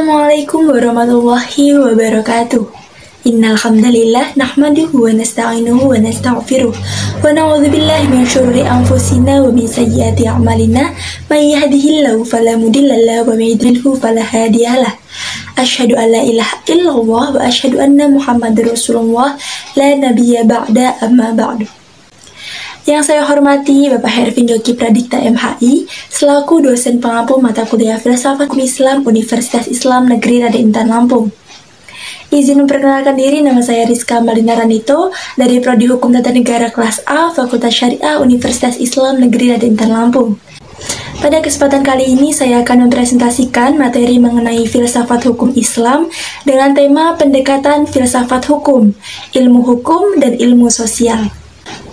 Assalamualaikum warahmatullahi wabarakatuh. Innal hamdalillah nahmaduhu wa nasta'inuhu wa nastaghfiruh wa na'udzu billahi min syururi anfusina wa min sayyiati a'malina may yahdihillahu fala mudilla lahu wa may yudlilhu fala hadiyalah. Asyhadu an la ilaha illallah wa asyhadu anna Muhammadar Rasulullah la nabiyya ba'da amma ba'du. Yang saya hormati Bapak Hervin Joki Pradikta MHI selaku dosen pengampu mata kuliah Filsafat Hukum Islam Universitas Islam Negeri Raden Intan Lampung. Izin memperkenalkan diri, nama saya Rizka Malina Ranito dari Prodi Hukum Tata Negara kelas A Fakultas Syariah Universitas Islam Negeri Raden Intan Lampung. Pada kesempatan kali ini saya akan mempresentasikan materi mengenai filsafat hukum Islam dengan tema pendekatan filsafat hukum, ilmu hukum dan ilmu sosial.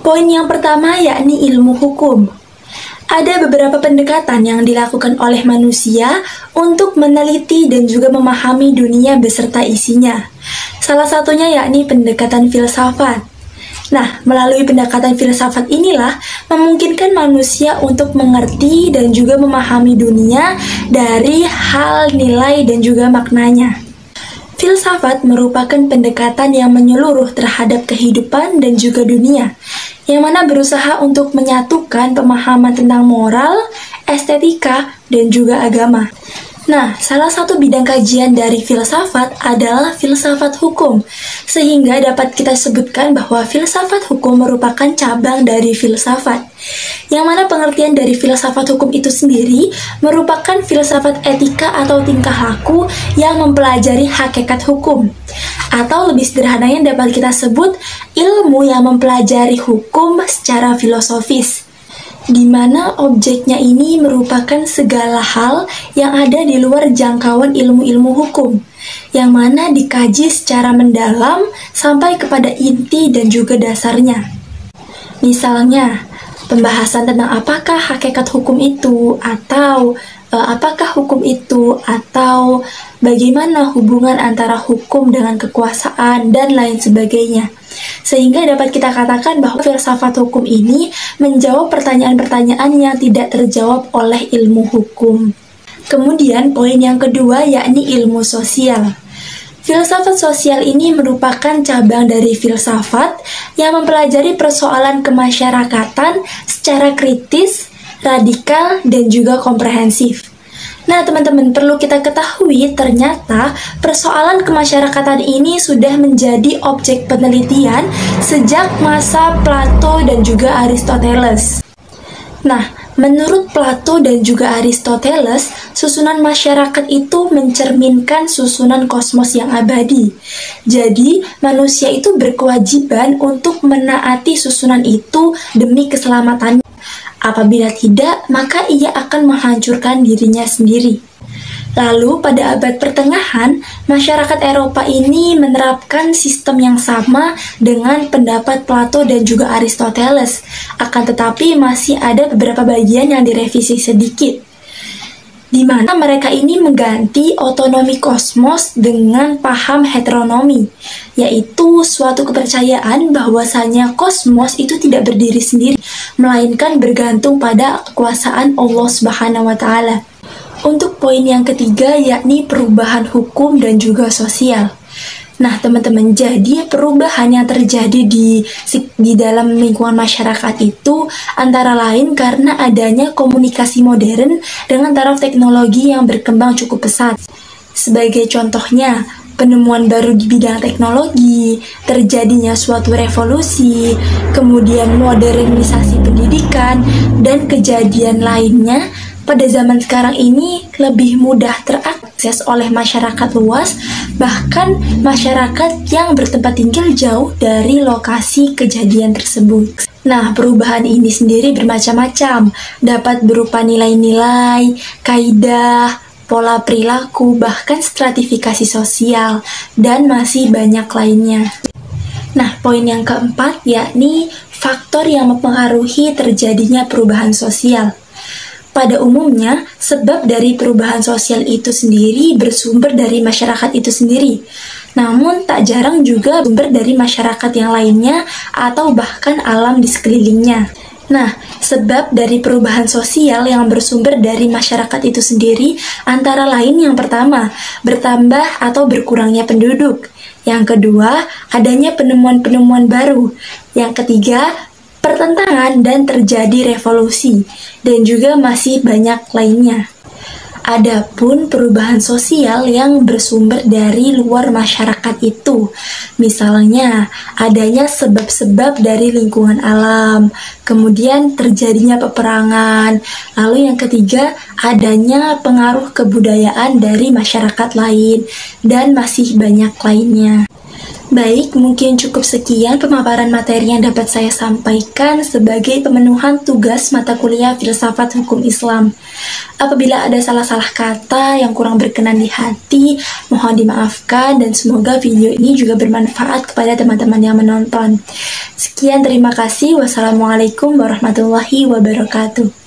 Poin yang pertama yakni ilmu hukum. Ada beberapa pendekatan yang dilakukan oleh manusia untuk meneliti dan juga memahami dunia beserta isinya. Salah satunya yakni pendekatan filsafat. Nah, melalui pendekatan filsafat inilah memungkinkan manusia untuk mengerti dan juga memahami dunia dari hal, nilai, dan juga maknanya. Filsafat merupakan pendekatan yang menyeluruh terhadap kehidupan dan juga dunia, yang mana berusaha untuk menyatukan pemahaman tentang moral, estetika, dan juga agama. Nah, salah satu bidang kajian dari filsafat adalah filsafat hukum, sehingga dapat kita sebutkan bahwa filsafat hukum merupakan cabang dari filsafat, yang mana pengertian dari filsafat hukum itu sendiri merupakan filsafat etika atau tingkah laku yang mempelajari hakikat hukum, atau lebih sederhananya dapat kita sebut ilmu yang mempelajari hukum secara filosofis, di mana objeknya ini merupakan segala hal yang ada di luar jangkauan ilmu-ilmu hukum, yang mana dikaji secara mendalam sampai kepada inti dan juga dasarnya. Misalnya, pembahasan tentang apakah hakikat hukum itu, atau apakah hukum itu, atau bagaimana hubungan antara hukum dengan kekuasaan, dan lain sebagainya. Sehingga dapat kita katakan bahwa filsafat hukum ini menjawab pertanyaan-pertanyaan yang tidak terjawab oleh ilmu hukum. Kemudian poin yang kedua yakni ilmu sosial. Filsafat sosial ini merupakan cabang dari filsafat yang mempelajari persoalan kemasyarakatan secara kritis, radikal, dan juga komprehensif. Nah, teman-teman, perlu kita ketahui ternyata persoalan kemasyarakatan ini sudah menjadi objek penelitian sejak masa Plato dan juga Aristoteles. Nah, menurut Plato dan juga Aristoteles, susunan masyarakat itu mencerminkan susunan kosmos yang abadi. Jadi, manusia itu berkewajiban untuk menaati susunan itu demi keselamatannya. Apabila tidak, maka ia akan menghancurkan dirinya sendiri. Lalu, pada abad pertengahan, masyarakat Eropa ini menerapkan sistem yang sama dengan pendapat Plato dan juga Aristoteles. Akan tetapi, masih ada beberapa bagian yang direvisi sedikit, di mana mereka ini mengganti otonomi kosmos dengan paham heteronomi, yaitu suatu kepercayaan bahwasanya kosmos itu tidak berdiri sendiri, melainkan bergantung pada kekuasaan Allah Subhanahu wa Ta'ala. Untuk poin yang ketiga yakni perubahan hukum dan juga sosial. Nah, teman-teman, jadi perubahan yang terjadi di dalam lingkungan masyarakat itu antara lain karena adanya komunikasi modern dengan taraf teknologi yang berkembang cukup pesat. Sebagai contohnya, penemuan baru di bidang teknologi, terjadinya suatu revolusi, kemudian modernisasi pendidikan, dan kejadian lainnya pada zaman sekarang ini lebih mudah terakses oleh masyarakat luas, bahkan masyarakat yang bertempat tinggal jauh dari lokasi kejadian tersebut. Nah, perubahan ini sendiri bermacam-macam, dapat berupa nilai-nilai, kaidah, pola perilaku, bahkan stratifikasi sosial, dan masih banyak lainnya. Nah, poin yang keempat yakni faktor yang mempengaruhi terjadinya perubahan sosial. Pada umumnya, sebab dari perubahan sosial itu sendiri bersumber dari masyarakat itu sendiri. Namun, tak jarang juga sumber dari masyarakat yang lainnya atau bahkan alam di sekelilingnya. Nah, sebab dari perubahan sosial yang bersumber dari masyarakat itu sendiri antara lain yang pertama, bertambah atau berkurangnya penduduk. Yang kedua, adanya penemuan-penemuan baru. Yang ketiga, pertentangan dan terjadi revolusi. Dan juga masih banyak lainnya. Adapun perubahan sosial yang bersumber dari luar masyarakat itu, misalnya adanya sebab-sebab dari lingkungan alam, kemudian terjadinya peperangan, lalu yang ketiga adanya pengaruh kebudayaan dari masyarakat lain, dan masih banyak lainnya. Baik, mungkin cukup sekian pemaparan materi yang dapat saya sampaikan sebagai pemenuhan tugas mata kuliah Filsafat Hukum Islam. Apabila ada salah-salah kata yang kurang berkenan di hati, mohon dimaafkan dan semoga video ini juga bermanfaat kepada teman-teman yang menonton. Sekian, terima kasih. Wassalamualaikum warahmatullahi wabarakatuh.